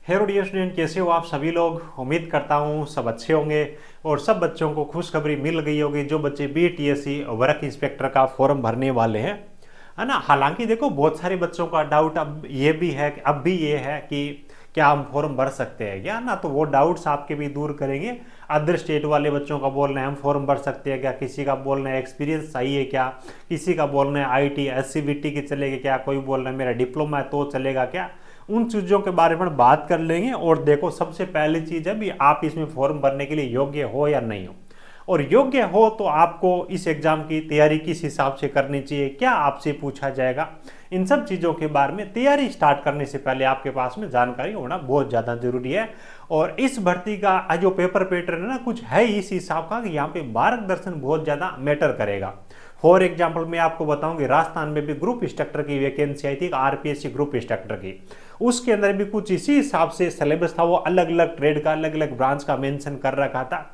Hello dear student, कैसे हो आप सभी लोग। उम्मीद करता हूँ सब अच्छे होंगे और सब बच्चों को खुशखबरी मिल गई होगी जो बच्चे BTSC वर्क इंस्पेक्टर का फॉर्म भरने वाले हैं, है ना। हालांकि देखो, बहुत सारे बच्चों का डाउट अब भी ये है कि क्या हम फॉर्म भर सकते हैं क्या, ना। तो वो डाउट्स आपके भी दूर करेंगे। अदर स्टेट वाले बच्चों का बोलना है हम फॉर्म भर सकते हैं क्या, किसी का बोलना है एक्सपीरियंस चाहिए क्या, किसी का बोलना है IT SCVT की चलेगी क्या, कोई बोल रहा है मेरा डिप्लोमा है तो चलेगा क्या। उन चीज़ों के बारे में बात कर लेंगे। और देखो, सबसे पहली चीज़ है भी आप इसमें फॉर्म भरने के लिए योग्य हो या नहीं हो। और योग्य हो तो आपको इस एग्ज़ाम की तैयारी किस हिसाब से करनी चाहिए, क्या आपसे पूछा जाएगा, इन सब चीज़ों के बारे में तैयारी स्टार्ट करने से पहले आपके पास में जानकारी होना बहुत ज़्यादा ज़रूरी है। और इस भर्ती का जो पेपर पैटर्न है ना, कुछ है इस हिसाब का कि यहाँ पे मार्गदर्शन बहुत ज़्यादा मैटर करेगा। फॉर एग्जाम्पल मैं आपको बताऊंगी, राजस्थान में भी ग्रुप इंस्ट्रक्टर की वैकेंसी आई थी, RPSC ग्रुप इंस्ट्रक्टर की। उसके अंदर भी कुछ इसी हिसाब से सिलेबस था, वो अलग अलग ट्रेड का अलग अलग ब्रांच का मेंशन कर रखा था।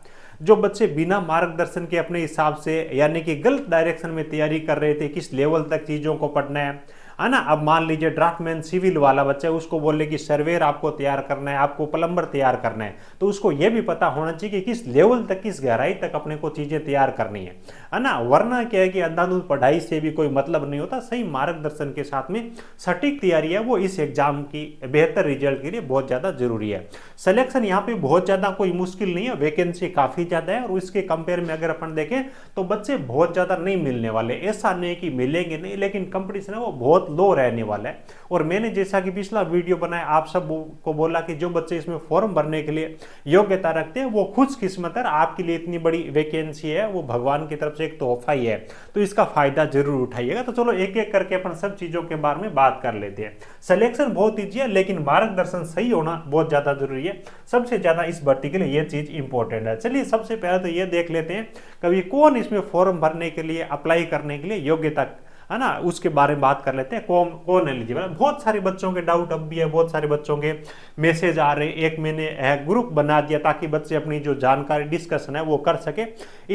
जो बच्चे बिना मार्गदर्शन के अपने हिसाब से यानी कि गलत डायरेक्शन में तैयारी कर रहे थे, किस लेवल तक चीज़ों को पढ़ना है ना। अब मान लीजिए ड्राफ्टमैन सिविल वाला बच्चा है, उसको बोले कि सर्वेयर आपको तैयार करना है, आपको प्लम्बर तैयार करना है, तो उसको यह भी पता होना चाहिए कि किस लेवल तक, किस गहराई तक अपने को चीज़ें तैयार करनी है ना। वरना क्या है कि अंधाधुंध पढ़ाई से भी कोई मतलब नहीं होता। सही मार्गदर्शन के साथ में सटीक तैयारी है वो इस एग्जाम की बेहतर रिजल्ट के लिए बहुत ज़्यादा जरूरी है। सिलेक्शन यहाँ पे बहुत ज़्यादा कोई मुश्किल नहीं है, वैकेंसी काफ़ी ज़्यादा है। और उसके कंपेयर में अगर अपन देखें तो बच्चे बहुत ज़्यादा नहीं मिलने वाले, ऐसा नहीं कि मिलेंगे नहीं, लेकिन कंपटीशन है वो बहुत लो रहने वाला है। और मैंने जैसा कि पिछला वीडियो बनाया आप सब को बोला कि जो बच्चे इसमें फॉर्म भरने के लिए योग्यता रखते हैं वो खुशकिस्मत है, आपके लिए इतनी बड़ी वैकेंसी है, वो भगवान की तरफ से एक तोहफा ही है, तो इसका फायदा जरूर उठाइएगा। तो चलो एक एक करके अपन सब चीजों के बारे में बात कर लेते हैं। सिलेक्शन बहुत ईजी है, लेकिन मार्गदर्शन सही होना बहुत ज्यादा जरूरी है। सबसे ज्यादा इस भर्ती के लिए यह चीज इंपॉर्टेंट है। चलिए सबसे पहले तो ये देख लेते हैं कभी कौन इसमें फॉर्म भरने के लिए, अप्लाई करने के लिए योग्यता है ना, उसके बारे में बात कर लेते हैं। कौन कौन एलिजिबल है। बहुत सारे बच्चों के डाउट अब भी है, बहुत सारे बच्चों के मैसेज आ रहे हैं। एक मैंने ग्रुप बना दिया ताकि बच्चे अपनी जो जानकारी डिस्कशन है वो कर सके।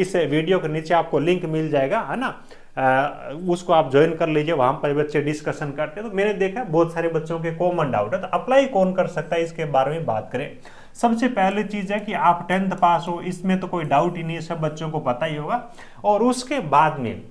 इस वीडियो के नीचे आपको लिंक मिल जाएगा, है ना। उसको आप ज्वाइन कर लीजिए, वहां पर बच्चे डिस्कशन करते हैं। तो मैंने देखा बहुत सारे बच्चों के कॉमन डाउट है, तो अप्लाई कौन कर सकता है इसके बारे में बात करें। सबसे पहले चीज है कि आप 10th पास हो, इसमें तो कोई डाउट ही नहीं है, सब बच्चों को पता ही होगा। और उसके बाद में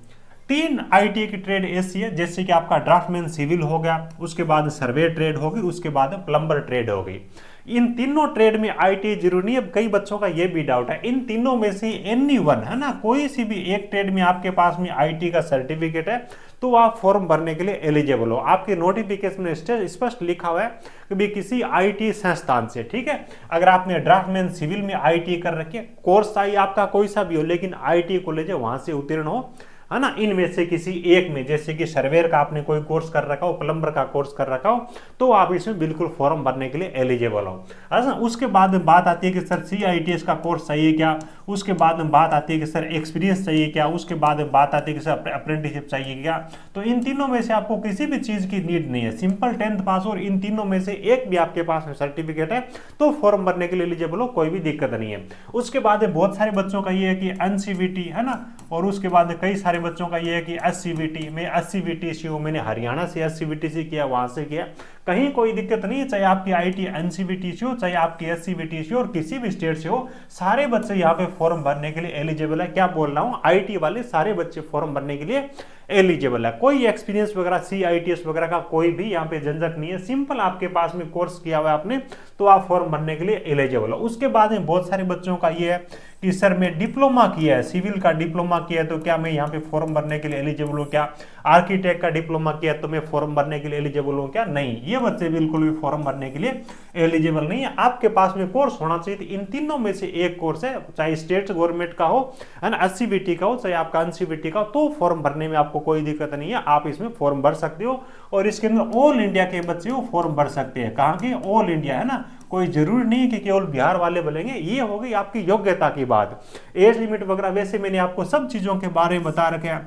3 ITI की ट्रेड ऐसी है, जैसे कि आपका ड्राफ्टमैन सिविल हो गया, उसके बाद सर्वे ट्रेड होगी, उसके बाद प्लम्बर ट्रेड हो गई। इन तीनों ट्रेड में ITI जरूरी है। कई बच्चों का ये भी डाउट है, इन तीनों में से एनी वन, है ना, कोई सी भी एक ट्रेड में आपके पास में ITI का सर्टिफिकेट है तो आप फॉर्म भरने के लिए एलिजिबल हो। आपके नोटिफिकेशन में स्पष्ट लिखा हुआ है कि भी किसी ITI संस्थान से, ठीक है। अगर आपने ड्राफ्टमैन सिविल में ITI कर रखी है, कोर्स चाहिए आपका कोई सा भी हो, लेकिन ITI कॉलेज है वहां से उत्तीर्ण हो, है ना, इनमें से किसी एक में, जैसे कि सर्वेयर का आपने कोई कोर्स कर रखा हो, प्लम्बर का कोर्स कर रखा हो, तो आप इसमें बिल्कुल फॉर्म भरने के लिए एलिजिबल हो। अच्छा, उसके बाद में बात आती है कि सर CITS का कोर्स चाहिए क्या, उसके बाद में बात आती है कि सर एक्सपीरियंस चाहिए क्या, उसके बाद में बात आती है कि सर अप्रेंटिसशिप चाहिए क्या। तो इन तीनों में से आपको किसी भी चीज की नीड नहीं है, सिंपल 10th पास और इन तीनों में से एक भी आपके पास में सर्टिफिकेट है तो फॉर्म भरने के लिए एलिजिबल हो, कोई भी दिक्कत नहीं है। उसके बाद बहुत सारे बच्चों का ये है कि NCVT, है ना, और उसके बाद कई सारे बच्चों का ये है कि SCVT में, SCVT से हूँ, मैंने हरियाणा से SCVT से किया, वहां से किया, कहीं कोई दिक्कत नहीं है। चाहे आपकी ITI NCVT से हो, चाहे आपकी SCVT से हो, और किसी भी स्टेट से हो, सारे बच्चे यहाँ पे फॉर्म भरने के लिए एलिजिबल है। क्या बोल रहा हूँ, ITI वाले सारे बच्चे फॉर्म भरने के लिए एलिजिबल है। कोई एक्सपीरियंस वगैरह CITS वगैरह का कोई भी यहाँ पे झंझट नहीं है। सिंपल आपके पास में कोर्स किया हुआ है आपने, तो आप फॉर्म भरने के लिए एलिजिबल हो। उसके बाद में बहुत सारे बच्चों का ये है कि सर मैं डिप्लोमा किया है, सिविल का डिप्लोमा किया है, तो क्या मैं यहाँ पे फॉर्म भरने के लिए एलिजिबल हूँ क्या। आर्किटेक्ट का डिप्लोमा किया तो मैं फॉर्म भरने के लिए एलिजिबल हूँ क्या। नहीं, ये बच्चे बिल्कुल भी फॉर्म भरने के लिए एलिजिबल नहीं है। आपके पास में कोर्स होना चाहिए, इन तीनों में से एक कोर्स है, चाहे स्टेट गवर्नमेंट का हो, SCVT का हो, चाहे आपका NCVT का हो, तो फॉर्म भरने में आपको कोई दिक्कत नहीं है, आप इसमें फॉर्म भर सकते हो। और इसके अंदर ऑल इंडिया के बच्चे हो फॉर्म भर सकते हैं। कहाँ के, ऑल इंडिया, है ना, कोई जरूरी नहीं कि केवल बिहार वाले बोलेंगे। ये हो गई आपकी योग्यता की बात। एज लिमिट वगैरह वैसे मैंने आपको सब चीजों के बारे में बता रखे हैं।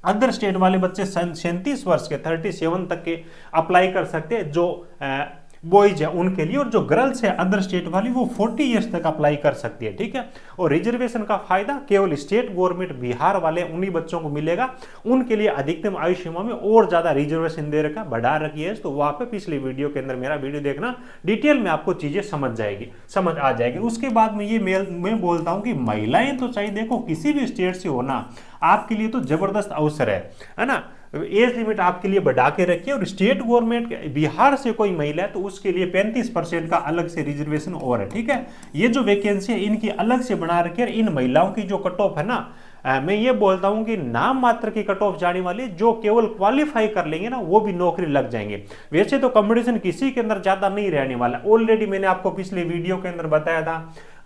अदर स्टेट वाले बच्चे 37 वर्ष के 37 तक के अप्लाई कर सकते हैं, जो बॉयज है उनके लिए, और जो गर्ल्स है अदर स्टेट वाली वो 40 ईयर्स तक अप्लाई कर सकती है, ठीक है। और रिजर्वेशन का फायदा केवल स्टेट गवर्नमेंट बिहार वाले उन्हीं बच्चों को मिलेगा, उनके लिए अधिकतम आयु सीमा में और ज्यादा रिजर्वेशन दे रखा, बढ़ा रखी है। तो वहां पे पिछले वीडियो के अंदर मेरा वीडियो देखना, डिटेल में आपको चीजें समझ आ जाएगी। उसके बाद में ये मैं बोलता हूं कि महिलाएं तो चाहिए देखो किसी भी स्टेट से होना आपके लिए तो जबरदस्त अवसर है ना। एज लिमिट आपके लिए बढ़ा के रखिए, और स्टेट गवर्नमेंट बिहार से कोई महिला है तो उसके लिए 35% का अलग से रिजर्वेशन और है, ठीक है। ये जो वैकेंसी है इनकी अलग से बना रखी है। इन महिलाओं की जो कट ऑफ है ना, मैं ये बोलता हूं कि नाम मात्र की कट ऑफ जाने वाली, जो केवल क्वालिफाई कर लेंगे ना वो भी नौकरी लग जाएंगे। वैसे तो कंपटीशन किसी के अंदर ज्यादा नहीं रहने वाला, ऑलरेडी मैंने आपको पिछले वीडियो के अंदर बताया था,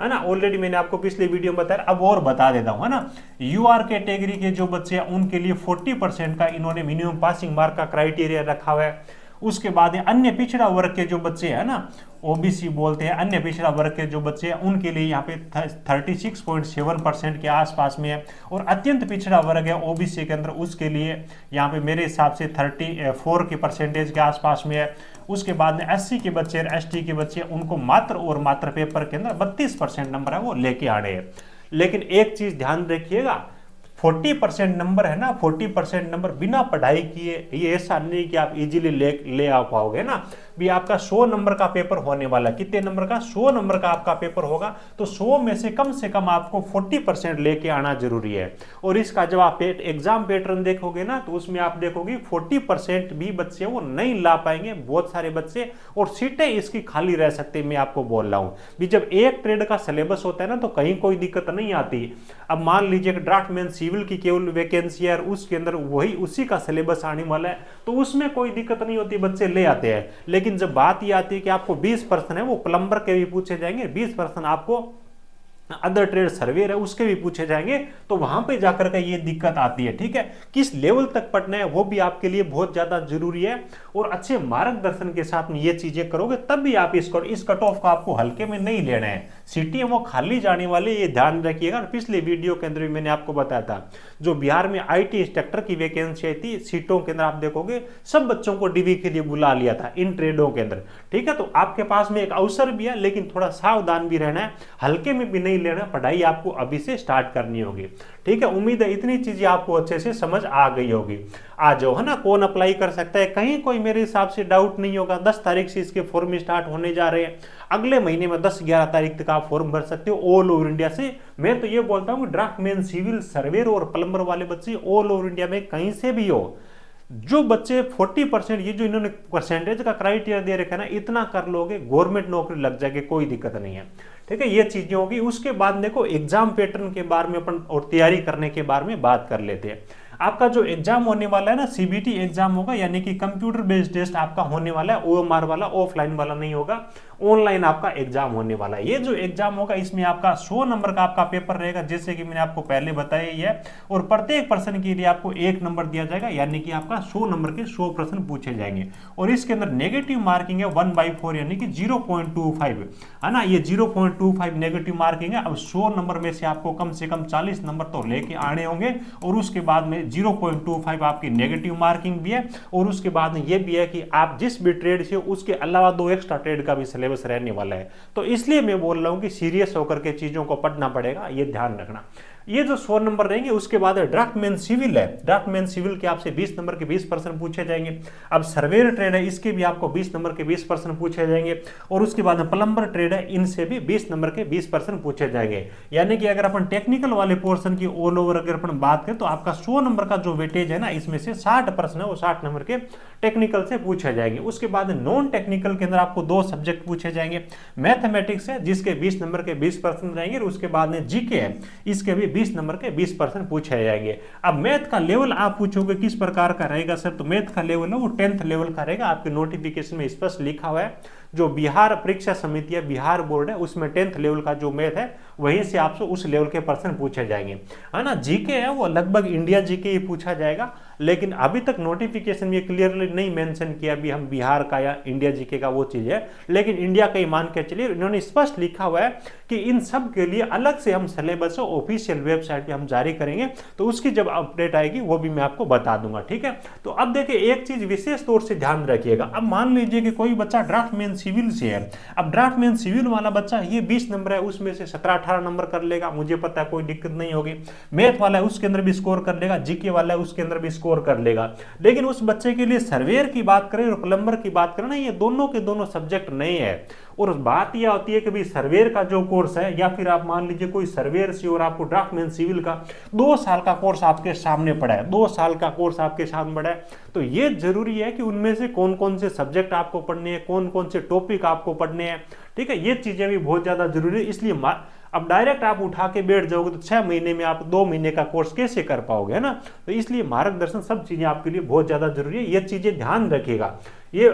है ना। ऑलरेडी मैंने आपको पिछले वीडियो में बताया, अब और बता देता हूं, है ना। यूआर कैटेगरी के जो बच्चे हैं उनके लिए 40% का इन्होंने मिनिमम पासिंग मार्क का क्राइटेरिया रखा हुआ है। उसके बाद अन्य पिछड़ा वर्ग के जो बच्चे हैं ना, ओबीसी बोलते हैं, अन्य पिछड़ा वर्ग के जो बच्चे हैं उनके लिए यहाँ पे 36.7% के आसपास में है। और अत्यंत पिछड़ा वर्ग है ओबीसी के अंदर, उसके लिए यहाँ पे मेरे हिसाब से 34% के आसपास में है। उसके बाद में एससी के बच्चे और एसटी के बच्चे, उनको मात्र और मात्र पेपर के अंदर 32% नंबर है वो लेके आने हैं। लेकिन एक चीज ध्यान रखिएगा, 40% नंबर है ना, 40% नंबर बिना पढ़ाई किए ये ऐसा नहीं कि आप इजीली ले आ पाओगे ना। भी आपका 100 नंबर का पेपर होने वाला, कितने नंबर का? 100 नंबर का आपका पेपर होगा, तो 100 में से कम आपको 40% लेके आना जरूरी है। और इसका जब आप एग्जाम पैटर्न देखोगे ना, तो उसमें आप देखोगे 40% भी बच्चे वो नहीं ला पाएंगे, बहुत सारे बच्चे, और सीटें इसकी खाली रह सकती है। मैं आपको बोल रहा हूं भी जब एक ट्रेड का सिलेबस होता है ना, तो कहीं कोई दिक्कत नहीं आती। अब मान लीजिए कि ड्राफ्टमैन सिविल की केवल वैकेंसी है और उसके अंदर वही उसी का सिलेबस आने वाला है, तो उसमें कोई दिक्कत नहीं होती, बच्चे ले आते हैं। लेकिन जब बात ये आती है कि आपको 20% है वो प्लम्बर के भी पूछे जाएंगे, 20% आपको अदर ट्रेड सर्वेयर है उसके भी पूछे जाएंगे, तो वहां पे जाकर के ये दिक्कत आती है, ठीक है। किस लेवल तक पढ़ना है वो भी आपके लिए बहुत ज्यादा जरूरी है, और अच्छे मार्गदर्शन के साथ में ये चीजें करोगे तब भी आप इस कट ऑफ का आपको हल्के में नहीं लेना है। सीटें वो खाली जाने वाली, ये ध्यान रखिएगा। पिछले वीडियो के अंदर भी मैंने आपको बताया था, जो बिहार में IT इंस्ट्रक्टर की वैकेंसी आई थी, सीटों के अंदर आप देखोगे सब बच्चों को डिवी के लिए बुला लिया था इन ट्रेडों के अंदर, ठीक है। तो आपके पास में एक अवसर भी है, लेकिन थोड़ा सावधान भी रहना है, हल्के में भी नहीं लेना। पढ़ाई आपको अभी से स्टार्ट करनी होगी, ठीक है। उम्मीद है इतनी चीजें आपको अच्छे से समझ आ गई होगी। आ जाओ, है ना। कौन अप्लाई कर सकता है, कहीं कोई मेरे हिसाब से डाउट नहीं होगा। 10 तारीख से इसके फॉर्म स्टार्ट होने जा रहे हैं, अगले महीने में 10-11 तारीख तक आप फॉर्म भर सकते हो ऑल ओवर इंडिया से। मैं तो ये बोलता हूँ ड्राफ्टमैन सिविल सर्वेयर और प्लम्बर वाले बच्चे ऑल ओवर इंडिया में कहीं से भी हो, जो बच्चे 40% ये जो इन्होंने परसेंटेज का क्राइटेरिया दे रखा है ना, इतना कर लोगे गवर्नमेंट नौकरी लग जाएगी, कोई दिक्कत नहीं है, ठीक है। ये चीजें होगी। उसके बाद देखो एग्जाम पैटर्न के बारे में अपन और तैयारी करने के बारे में बात कर लेते हैं। आपका जो एग्जाम होने वाला है ना, CBT एग्जाम होगा, यानी कि कंप्यूटर बेस्ड टेस्ट आपका होने वाला है, OMR वाला, ऑफलाइन वाला नहीं होगा, ऑनलाइन आपका एग्जाम होने वाला है। ये जो एग्जाम होगा इसमें आपका 100 नंबर का आपका पेपर रहेगा, जैसे कि मैंने आपको पहले बताया ही है, और प्रत्येक पर्सन के लिए आपको 1 नंबर दिया जाएगा, यानी कि आपका 100 नंबर के 100 प्रश्न पूछे जाएंगे। और इसके अंदर नेगेटिव मार्किंग है 1/4, यानी कि 0.25, है ना। ये 0.25 नेगेटिव मार्किंग है। अब 100 नंबर में से आपको कम से कम 40 नंबर तो लेके आने होंगे, और उसके बाद में 0.25 आपकी नेगेटिव मार्किंग भी है। और उसके बाद में ये भी है कि आप जिस भी ट्रेड से उसके अलावा 2 एक्स्ट्रा ट्रेड का भी सिलेबस रहने वाला है। तो इसलिए मैं बोल रहा हूं कि सीरियस होकर के चीजों को पढ़ना पड़ेगा, ये ध्यान रखना। ये जो 100 नंबर रहेंगे, उसके बाद ड्राफ्टमैन सिविल है, ड्राफ्टमैन सिविल के आपसे 20 नंबर के 20% पूछे जाएंगे। अब सर्वेयर ट्रेड है, इसके भी आपको 20 नंबर के 20% पूछे जाएंगे। और उसके बाद प्लम्बर ट्रेड है, इनसे भी 20 नंबर के 20% पूछे जाएंगे। यानी कि अगर अपन टेक्निकल वाले पोर्शन की ऑल ओवर अगर अपन बात करें, तो आपका 100 नंबर का जो वेटेज है ना, इसमें से 60 प्रश्न है वो 60 नंबर के टेक्निकल से पूछे जाएंगे। उसके बाद नॉन टेक्निकल के अंदर आपको 2 सब्जेक्ट पूछे जाएंगे, मैथमेटिक्स है जिसके 20 नंबर के 20% रहेंगे, और उसके बाद में जीके है, इसके भी 20 नंबर के 20% पूछे जाएंगे। अब मैथ का लेवल आप पूछोगे किस प्रकार का रहेगा सर, तो मैथ का लेवल है वो 10th लेवल का रहेगा। आपके नोटिफिकेशन में स्पष्ट लिखा हुआ है, जो बिहार परीक्षा समिति है, बिहार बोर्ड है, उसमें 10th लेवल का जो मैथ है वहीं से आपसे उस लेवल के प्रश्न पूछे जाएंगे, है ना। जीके है वो लगभग इंडिया जीके ही पूछा जाएगा, लेकिन अभी तक नोटिफिकेशन में क्लियरली नहीं मेंशन किया भी हम बिहार का या इंडिया जीके का वो चीज़ है, लेकिन इंडिया का ही मान के चलिए इन्होंने स्पष्ट लिखा हुआ है कि इन सब के लिए अलग से हम सिलेबस ऑफिशियल वेबसाइट पे हम जारी करेंगे, तो उसकी जब अपडेट आएगी वो भी मैं आपको बता दूंगा, ठीक है। तो अब देखिए एक चीज विशेष तौर से ध्यान रखिएगा, अब मान लीजिए कि कोई बच्चा ड्राफ्टमैन सिविल से है, अब ड्राफ्टमैन सिविल वाला बच्चा ये 20 नंबर है, उसमें से 17-18 नंबर कर लेगा, मुझे पता है कोई दिक्कत नहीं होगी। मैथ वाला है उसके अंदर भी स्कोर कर लेगा, जीके वाला है उसके अंदर भी स्कोर कर लेगा। लेकिन उस बच्चे के लिए सर्वेयर की बात करें और प्लम्बर की बात करें ना, ये दोनों के दोनों सब्जेक्ट नहीं है। और बात यह होती है कि भाई सर्वेयर का जो कोर्स है, या फिर आप मान लीजिए कोई सर्वेयर से और आपको ड्राफ्टमैन सिविल का 2 साल का कोर्स आपके सामने पड़ा है, 2 साल का कोर्स आपके सामने पड़ा है, तो ये जरूरी है कि उनमें से कौन कौन से सब्जेक्ट आपको पढ़ने हैं, कौन कौन से टॉपिक आपको पढ़ने हैं, ठीक है। ये चीजें भी बहुत ज्यादा जरूरी है। इसलिए अब डायरेक्ट आप उठा के बैठ जाओगे तो 6 महीने में आप 2 महीने का कोर्स कैसे कर पाओगे, है ना। तो इसलिए मार्गदर्शन सब चीजें आपके लिए बहुत ज्यादा जरूरी है, ये चीजें ध्यान रखिएगा। ये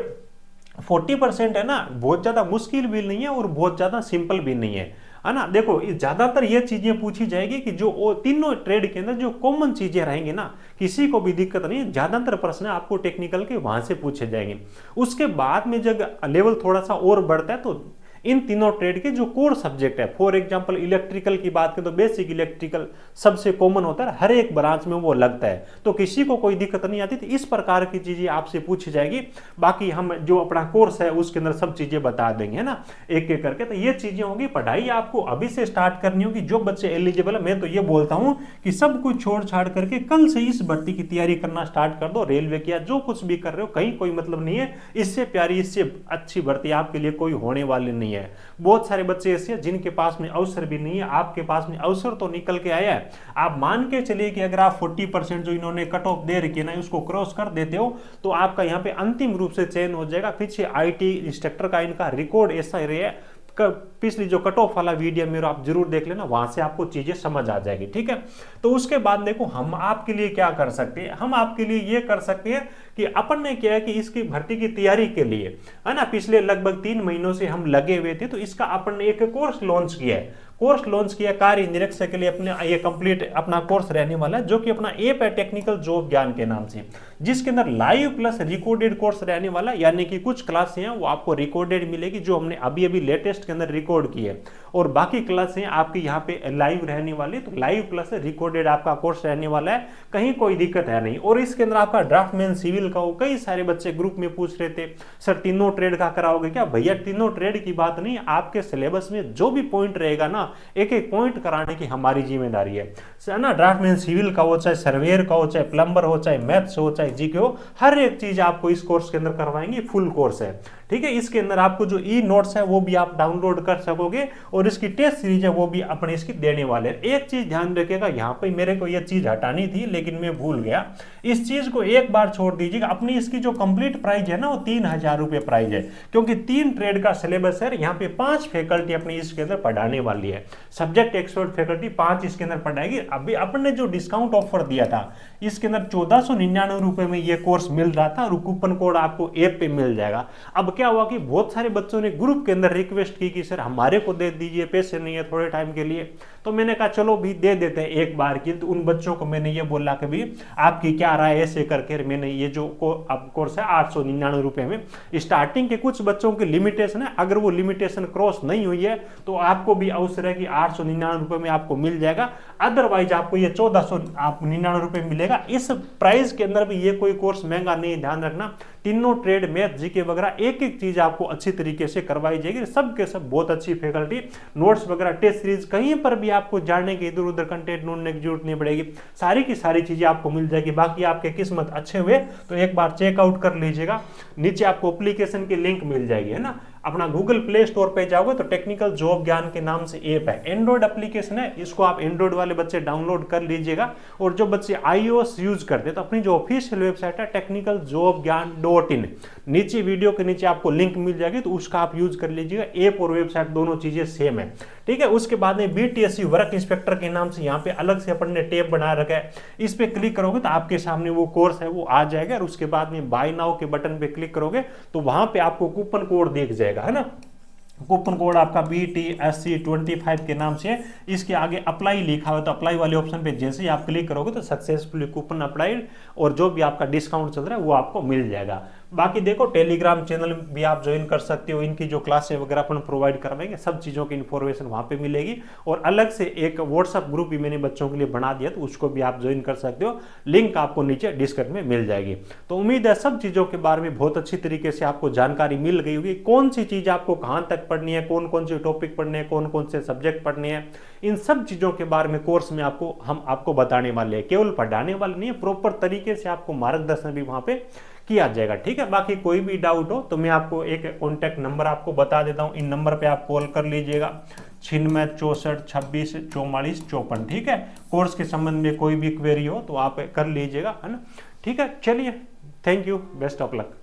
40% है ना, बहुत ज्यादा मुश्किल भी नहीं है और बहुत ज्यादा सिंपल भी नहीं है ना। देखो ज्यादातर ये चीजें पूछी जाएगी कि जो तीनों ट्रेड के अंदर जो कॉमन चीजें रहेंगी ना, किसी को भी दिक्कत नहीं है, ज्यादातर प्रश्न आपको टेक्निकल के वहां से पूछे जाएंगे। उसके बाद में जब लेवल थोड़ा सा और बढ़ता है तो इन तीनों ट्रेड के जो कोर सब्जेक्ट है, फॉर एग्जांपल इलेक्ट्रिकल की बात करें तो बेसिक इलेक्ट्रिकल सबसे कॉमन होता है, हर एक ब्रांच में वो लगता है, तो किसी को कोई दिक्कत नहीं आती। तो इस प्रकार की चीजें आपसे पूछी जाएगी। बाकी हम जो अपना कोर्स है उसके अंदर सब चीजें बता देंगे, है ना, एक एक करके। तो ये चीजें होंगी, पढ़ाई आपको अभी से स्टार्ट करनी होगी। जो बच्चे एलिजिबल है, मैं तो ये बोलता हूं कि सब कुछ छोड़ छाड़ करके कल से इस भर्ती की तैयारी करना स्टार्ट कर दो। रेलवे की जो कुछ भी कर रहे हो कहीं कोई मतलब नहीं है, इससे प्यारी इससे अच्छी भर्ती आपके लिए कोई होने वाली नहीं है। बहुत सारे बच्चे ऐसे हैं जिनके पास में अवसर भी नहीं है, आपके पास में अवसर तो निकल के आया है। आप मान के चलिए कि अगर आप 40% जो इन्होंने कट ऑफ दे रखी है ना, उसको क्रॉस कर देते हो तो आपका यहाँ पे अंतिम रूप से चयन हो जाएगा। पीछे IT इंस्ट्रक्टर का इनका रिकॉर्ड ऐसा ही रहा है, पिछली जो कट ऑफ वाला वीडियो मेरा आप जरूर देख लेना, वहां से आपको चीजें समझ आ जाएगी, ठीक है। तो उसके बाद देखो हम आपके लिए क्या कर सकते हैं, हम आपके लिए ये कर सकते हैं कि अपन ने क्या है कि इसकी भर्ती की तैयारी के लिए, है ना, पिछले लगभग 3 महीनों से हम लगे हुए थे। तो इसका अपन ने एक कोर्स लॉन्च किया है, कार्य निरीक्षक के लिए अपने ये कंप्लीट अपना कोर्स रहने वाला है, जो कि अपना ऐप है टेक्निकल जॉब ज्ञान के नाम से, जिसके अंदर लाइव प्लस रिकॉर्डेड कोर्स रहने वाला है। यानी कि कुछ क्लासें हैं वो आपको रिकॉर्डेड मिलेगी, जो हमने अभी अभी लेटेस्ट के अंदर रिकॉर्ड की है, और बाकी क्लासें आपकी यहाँ पे लाइव रहने वाली। तो लाइव प्लस रिकॉर्डेड आपका कोर्स रहने वाला है, कहीं कोई दिक्कत है नहीं। और इसके अंदर आपका ड्राफ्टमैन सिविल का, कई सारे बच्चे ग्रुप में पूछ रहे थे सर तीनों ट्रेड का कराओगे क्या। भैया तीनों ट्रेड की बात नहीं, आपके सिलेबस में जो भी पॉइंट रहेगा ना, एक एक पॉइंट कराने की हमारी जिम्मेदारी है ना। ड्राफ्टमैन सिविल का हो, चाहे सर्वेयर का हो, चाहे प्लम्बर हो, चाहे मैथ्स हो, चाहे जीके हो, हर एक चीज आपको इस कोर्स के अंदर करवाएंगे। फुल कोर्स है, ठीक है। इसके अंदर आपको जो ई नोट्स है वो भी आप डाउनलोड कर सकोगे, और इसकी टेस्ट सीरीज है वो भी अपने इसकी देने वाले हैं। एक चीज ध्यान रखिएगा, यहाँ पे मेरे को ये चीज हटानी थी लेकिन मैं भूल गया, इस चीज को एक बार छोड़ दीजिएगा। अपनी इसकी जो कंप्लीट प्राइस है ना वो 3000 रुपए प्राइस है, क्योंकि 3 ट्रेड का सिलेबस है। यहाँ पे 5 फैकल्टी अपनी इसके अंदर पढ़ाने वाली है, सब्जेक्ट एक्सपर्ट फैकल्टी 5 इसके अंदर पढ़ाएगी। अभी अपन ने जो डिस्काउंट ऑफर दिया था इसके अंदर 1499 रुपए में ये कोर्स मिल रहा था, और कूपन कोड आपको ऐप पे मिल जाएगा। अब क्या हुआ कि बहुत सारे बच्चों ने ग्रुप के अंदर रिक्वेस्ट की कि सर हमारे को दे दीजिए, पैसे नहीं है थोड़े टाइम के लिए। तो मैंने कहा चलो भी दे देते हैं एक बार की। तो उन बच्चों को मैंने ये बोला कि भी आपकी क्या राय, ऐसे करके मैंने ये जो कोर्स है 899 रुपए में। स्टार्टिंग के कुछ बच्चों की लिमिटेशन है, अगर वो लिमिटेशन क्रॉस नहीं हुई है तो आपको भी अवसर है कि 899 रुपए में आपको मिल जाएगा। अदरवाइज आपको ये 1499 रुपए मिलेगा। इस प्राइस के अंदर भी ये कोई कोर्स महंगा नहीं, ध्यान रखना। तीनों ट्रेड, मैथ, जीके वगैरह एक एक चीज आपको अच्छी तरीके से करवाई जाएगी। सब के सब बहुत अच्छी फैकल्टी, नोट्स वगैरह, टेस्ट सीरीज, कहीं पर भी आपको जानने की इधर उधर कंटेंट ढूंढने की जरूरत नहीं पड़ेगी, सारी की सारी चीजें आपको मिल जाएगी। बाकी आपके किस्मत अच्छे हुए तो एक बार चेकआउट कर लीजिएगा, नीचे आपको एप्लीकेशन की लिंक मिल जाएगी, है ना। अपना गूगल प्ले स्टोर पे जाओगे तो टेक्निकल जॉब ज्ञान के नाम से ऐप है, एंड्रॉइड एप्लीकेशन है, इसको आप एंड्रॉइड वाले बच्चे डाउनलोड कर लीजिएगा। और जो बच्चे iOS यूज करते हैं तो अपनी जो ऑफिशियल वेबसाइट है technicaljobgyan.in, नीचे वीडियो के नीचे आपको लिंक मिल जाएगी, तो उसका आप यूज कर लीजिएगा। ऐप और वेबसाइट दोनों चीजें सेम है, ठीक है। उसके बाद में BTSC वर्क इंस्पेक्टर के नाम से यहाँ पे अलग से अपन ने टैब बना रखा है, इस पे क्लिक करोगे तो आपके सामने वो कोर्स है वो आ जाएगा। और उसके बाद में बाय नाउ के बटन पे क्लिक करोगे तो वहां पे आपको कूपन कोड दिख जाएगा, है ना। कूपन कोड आपका BTSC25 के नाम से, इसके आगे अप्लाई लिखा हुआ है, तो अप्लाई वाले ऑप्शन पे जैसे ही आप क्लिक करोगे तो सक्सेसफुली कूपन अप्लाइड, और जो भी आपका डिस्काउंट चल रहा है वो आपको मिल जाएगा। बाकी देखो टेलीग्राम चैनल भी आप ज्वाइन कर सकते हो, इनकी जो क्लासेस वगैरह अपन प्रोवाइड करवाएंगे, सब चीज़ों की इन्फॉर्मेशन वहाँ पे मिलेगी। और अलग से एक व्हाट्सअप ग्रुप भी मैंने बच्चों के लिए बना दिया, तो उसको भी आप ज्वाइन कर सकते हो, लिंक आपको नीचे डिस्क्रिप्शन में मिल जाएगी। तो उम्मीद है सब चीज़ों के बारे में बहुत अच्छी तरीके से आपको जानकारी मिल गई होगी, कौन सी चीज़ आपको कहाँ तक पढ़नी है, कौन कौन से टॉपिक पढ़ने हैं, कौन कौन से सब्जेक्ट पढ़ने हैं, इन सब चीज़ों के बारे में कोर्स में हम आपको बताने वाले हैं। केवल पढ़ाने वाले नहीं है, प्रॉपर तरीके से आपको मार्गदर्शन भी वहाँ पे किया जाएगा, ठीक है। बाकी कोई भी डाउट हो तो मैं आपको एक कॉन्टैक्ट नंबर आपको बता देता हूँ, इन नंबर पे आप कॉल कर लीजिएगा, 96 64 26 44 54, ठीक है। कोर्स के संबंध में कोई भी क्वेरी हो तो आप कर लीजिएगा, है ना, ठीक है। चलिए, thank you, best of luck.